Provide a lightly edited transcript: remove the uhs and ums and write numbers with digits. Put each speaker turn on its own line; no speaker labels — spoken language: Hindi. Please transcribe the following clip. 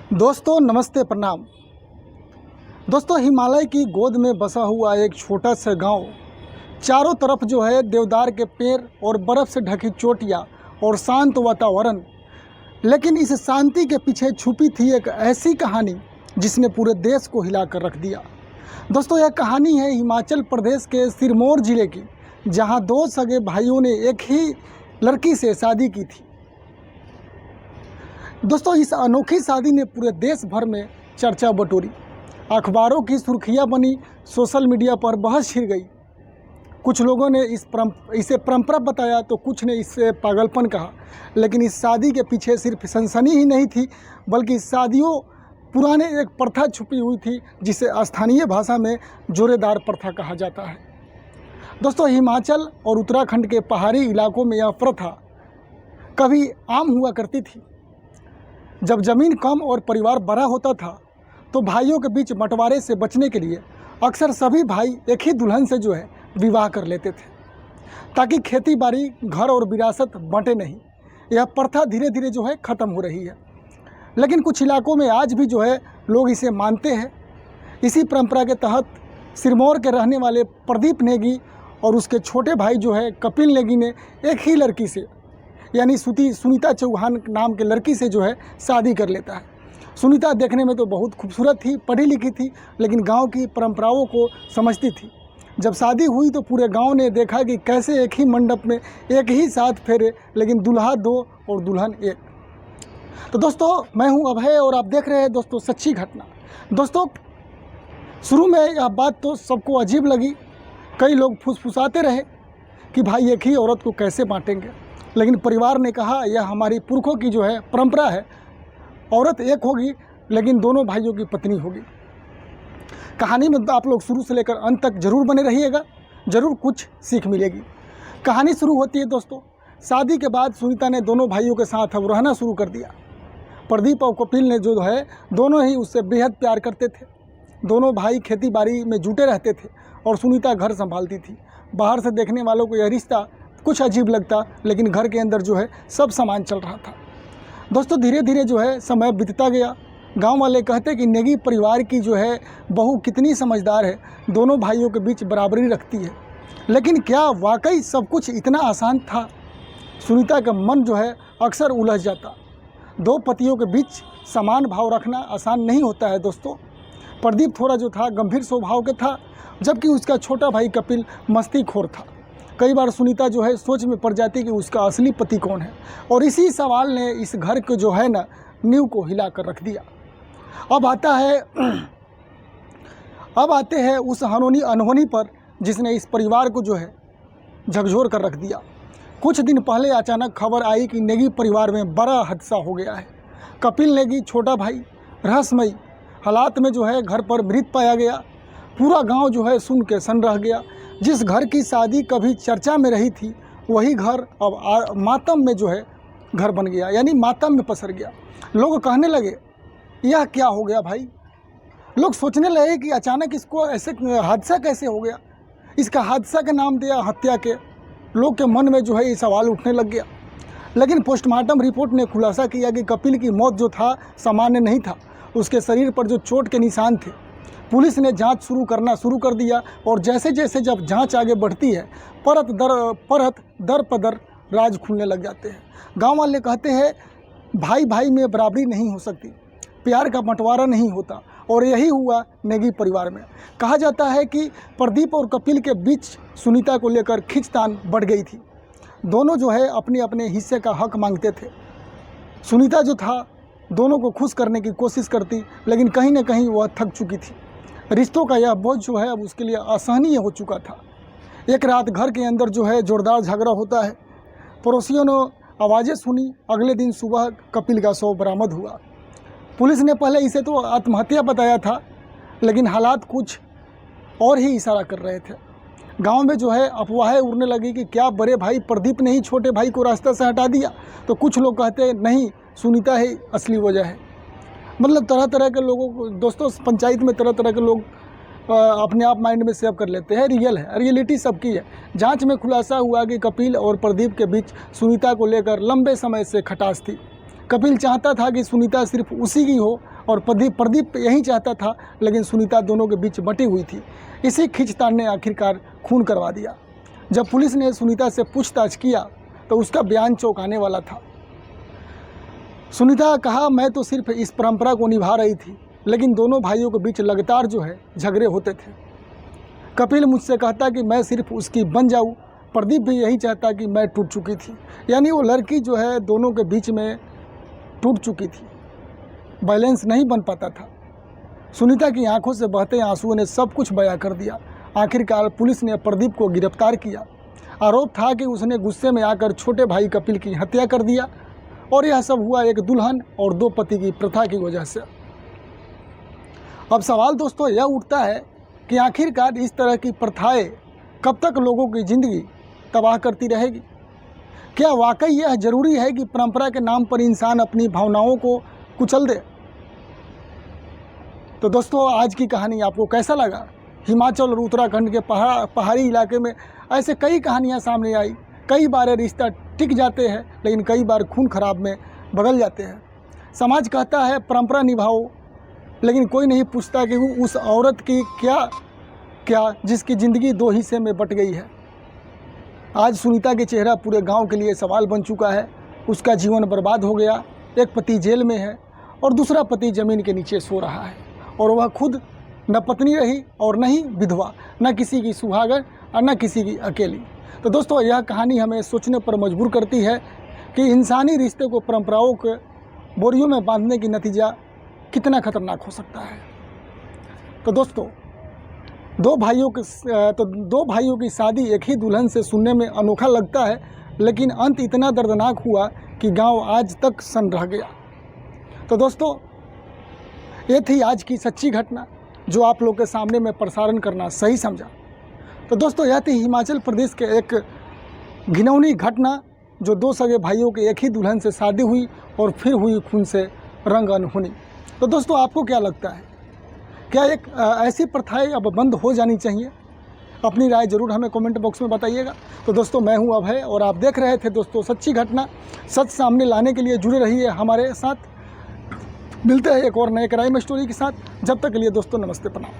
दोस्तों नमस्ते, प्रणाम। दोस्तों, हिमालय की गोद में बसा हुआ एक छोटा सा गांव, चारों तरफ जो है देवदार के पेड़ और बर्फ़ से ढकी चोटियां और शांत वातावरण। लेकिन इस शांति के पीछे छुपी थी एक ऐसी कहानी जिसने पूरे देश को हिला कर रख दिया। दोस्तों, यह कहानी है हिमाचल प्रदेश के सिरमौर ज़िले की, जहां दो सगे भाइयों ने एक ही लड़की से शादी की थी। दोस्तों, इस अनोखी शादी ने पूरे देश भर में चर्चा बटोरी, अखबारों की सुर्खियां बनी, सोशल मीडिया पर बहस छिड़ गई। कुछ लोगों ने इसे परंपरा बताया तो कुछ ने इससे पागलपन कहा। लेकिन इस शादी के पीछे सिर्फ सनसनी ही नहीं थी, बल्कि शादियों पुराने एक प्रथा छुपी हुई थी, जिसे स्थानीय भाषा में जोरेदार प्रथा कहा जाता है। दोस्तों, हिमाचल और उत्तराखंड के पहाड़ी इलाकों में यह प्रथा कभी आम हुआ करती थी। जब ज़मीन कम और परिवार बड़ा होता था तो भाइयों के बीच बंटवारे से बचने के लिए अक्सर सभी भाई एक ही दुल्हन से जो है विवाह कर लेते थे, ताकि खेती बाड़ी, घर और विरासत बंटे नहीं। यह प्रथा धीरे धीरे जो है ख़त्म हो रही है, लेकिन कुछ इलाकों में आज भी जो है लोग इसे मानते हैं। इसी परंपरा के तहत सिरमौर के रहने वाले प्रदीप नेगी और उसके छोटे भाई जो है कपिल नेगी ने एक ही लड़की से, यानी सुनीता चौहान नाम के लड़की से जो है शादी कर लेता है। सुनीता देखने में तो बहुत खूबसूरत थी, पढ़ी लिखी थी, लेकिन गांव की परंपराओं को समझती थी। जब शादी हुई तो पूरे गांव ने देखा कि कैसे एक ही मंडप में एक ही साथ फेरे, लेकिन दूल्हा दो और दुल्हन एक। तो दोस्तों, मैं हूं अभय और आप देख रहे हैं दोस्तों सच्ची घटना। दोस्तों, शुरू में यह बात तो सबको अजीब लगी। कई लोग फुसफुसाते रहे कि भाई एक ही औरत को कैसे बांटेंगे, लेकिन परिवार ने कहा यह हमारी पुरखों की जो है परंपरा है, औरत एक होगी लेकिन दोनों भाइयों की पत्नी होगी। कहानी में आप लोग शुरू से लेकर अंत तक जरूर बने रहिएगा, जरूर कुछ सीख मिलेगी। कहानी शुरू होती है दोस्तों, शादी के बाद सुनीता ने दोनों भाइयों के साथ अब रहना शुरू कर दिया। प्रदीप और कपिल ने जो है दोनों ही उससे बेहद प्यार करते थे। दोनों भाई खेती बाड़ी में जुटे रहते थे और सुनीता घर संभालती थी। बाहर से देखने वालों को यह रिश्ता कुछ अजीब लगता, लेकिन घर के अंदर जो है सब सामान चल रहा था। दोस्तों, धीरे धीरे जो है समय बीतता गया। गांव वाले कहते कि नेगी परिवार की जो है बहू कितनी समझदार है, दोनों भाइयों के बीच बराबरी रखती है। लेकिन क्या वाकई सब कुछ इतना आसान था? सुनीता का मन जो है अक्सर उलझ जाता। दो पतियों के बीच समान भाव रखना आसान नहीं होता है दोस्तों। प्रदीप थोड़ा जो था गंभीर स्वभाव के था, जबकि उसका छोटा भाई कपिल मस्तीखोर था। कई बार सुनीता जो है सोच में पड़ जाती कि उसका असली पति कौन है, और इसी सवाल ने इस घर को जो है ना नींव को हिला कर रख दिया। अब आते हैं उस अनहोनी पर जिसने इस परिवार को जो है झकझोर कर रख दिया। कुछ दिन पहले अचानक खबर आई कि नेगी परिवार में बड़ा हादसा हो गया है। कपिल नेगी छोटा भाई रहस्यमयी हालात में जो है घर पर मृत पाया गया। पूरा गांव जो है सुन के सन रह गया। जिस घर की शादी कभी चर्चा में रही थी, वही घर अब मातम में जो है घर बन गया, यानी मातम में पसर गया। लोग कहने लगे यह क्या हो गया भाई। लोग सोचने लगे कि अचानक इसको ऐसे हादसा कैसे हो गया। इसका हादसा का नाम दिया हत्या के। लोग के मन में जो है ये सवाल उठने लग गया। लेकिन पोस्टमार्टम रिपोर्ट ने खुलासा किया कि कपिल की मौत जो था सामान्य नहीं था। उसके शरीर पर जो चोट के निशान थे। पुलिस ने जांच शुरू कर दिया, और जैसे जैसे जब जांच आगे बढ़ती है, परत दर पदर राज खुलने लग जाते हैं। गांव वाले कहते हैं भाई भाई में बराबरी नहीं हो सकती, प्यार का बंटवारा नहीं होता, और यही हुआ नेगी परिवार में। कहा जाता है कि प्रदीप और कपिल के बीच सुनीता को लेकर खींचतान बढ़ गई थी। दोनों जो है अपने अपने हिस्से का हक मांगते थे। सुनीता जो था दोनों को खुश करने की कोशिश करती, लेकिन कहीं ना कहीं वह थक चुकी थी। रिश्तों का यह बोझ जो है अब उसके लिए असहनीय हो चुका था। एक रात घर के अंदर जो है जोरदार झगड़ा होता है। पड़ोसियों ने आवाज़ें सुनी। अगले दिन सुबह कपिल का शव बरामद हुआ। पुलिस ने पहले इसे तो आत्महत्या बताया था, लेकिन हालात कुछ और ही इशारा कर रहे थे। गांव में जो है अफवाहें उड़ने लगी कि क्या बड़े भाई प्रदीप ने ही छोटे भाई को रास्ते से हटा दिया। तो कुछ लोग कहते नहीं, सुनीता ही असली वजह है। मतलब तरह तरह के लोगों को दोस्तों, पंचायत में तरह तरह के लोग अपने आप माइंड में सेव कर लेते हैं। रियलिटी सबकी है। जांच में खुलासा हुआ कि कपिल और प्रदीप के बीच सुनीता को लेकर लंबे समय से खटास थी। कपिल चाहता था कि सुनीता सिर्फ उसी की हो और प्रदीप यही चाहता था, लेकिन सुनीता दोनों के बीच बटी हुई थी। इसी खींचतान ने आखिरकार खून करवा दिया। जब पुलिस ने सुनीता से पूछताछ किया तो उसका बयान चौंकाने वाला था। सुनीता कहा, मैं तो सिर्फ इस परंपरा को निभा रही थी, लेकिन दोनों भाइयों के बीच लगातार जो है झगड़े होते थे। कपिल मुझसे कहता कि मैं सिर्फ उसकी बन जाऊं, प्रदीप भी यही चाहता कि मैं टूट चुकी थी। यानी वो लड़की जो है दोनों के बीच में टूट चुकी थी, बैलेंस नहीं बन पाता था। सुनीता की आंखों से बहते आंसुओं ने सब कुछ बयां कर दिया। आखिरकार पुलिस ने प्रदीप को गिरफ्तार किया। आरोप था कि उसने गुस्से में आकर छोटे भाई कपिल की हत्या कर दिया, और यह सब हुआ एक दुल्हन और दो पति की प्रथा की वजह से। अब सवाल दोस्तों यह उठता है कि आखिरकार इस तरह की प्रथाएं कब तक लोगों की ज़िंदगी तबाह करती रहेगी? क्या वाकई यह ज़रूरी है कि परंपरा के नाम पर इंसान अपनी भावनाओं को कुचल दे? तो दोस्तों, आज की कहानी आपको कैसा लगा? हिमाचल और उत्तराखंड के पहाड़ी इलाके में ऐसे कई कहानियां सामने आई। कई बार रिश्ता टिक जाते हैं, लेकिन कई बार खून खराब में बदल जाते हैं। समाज कहता है परंपरा निभाओ, लेकिन कोई नहीं पूछता कि उस औरत की क्या जिसकी ज़िंदगी दो हिस्से में बट गई है। आज सुनीता के चेहरा पूरे गांव के लिए सवाल बन चुका है। उसका जीवन बर्बाद हो गया। एक पति जेल में है और दूसरा पति ज़मीन के नीचे सो रहा है, और वह खुद न पत्नी रही और न ही विधवा, न किसी की सुहागन और न किसी की अकेली। तो दोस्तों, यह कहानी हमें सोचने पर मजबूर करती है कि इंसानी रिश्ते को परंपराओं के बोरियों में बांधने की नतीजा कितना खतरनाक हो सकता है। तो दोस्तों, दो भाइयों की शादी एक ही दुल्हन से सुनने में अनोखा लगता है, लेकिन अंत इतना दर्दनाक हुआ कि गांव आज तक सन रह गया। तो दोस्तों, ये थी आज की सच्ची घटना जो आप लोग के सामने में प्रसारण करना सही समझा। तो दोस्तों, यह थी हिमाचल प्रदेश के एक घिनौनी घटना, जो दो सगे भाइयों के एक ही दुल्हन से शादी हुई और फिर हुई खून से रंग अनहोनी। तो दोस्तों, आपको क्या लगता है? क्या ऐसी प्रथाएं अब बंद हो जानी चाहिए? अपनी राय ज़रूर हमें कमेंट बॉक्स में बताइएगा। तो दोस्तों, मैं हूं अभय और आप देख रहे थे दोस्तों सच्ची घटना। सच सामने लाने के लिए जुड़े रहिए हमारे साथ। मिलते हैं एक और नए क्राइम स्टोरी के साथ। जब तक के लिए दोस्तों, नमस्ते, प्रणाम।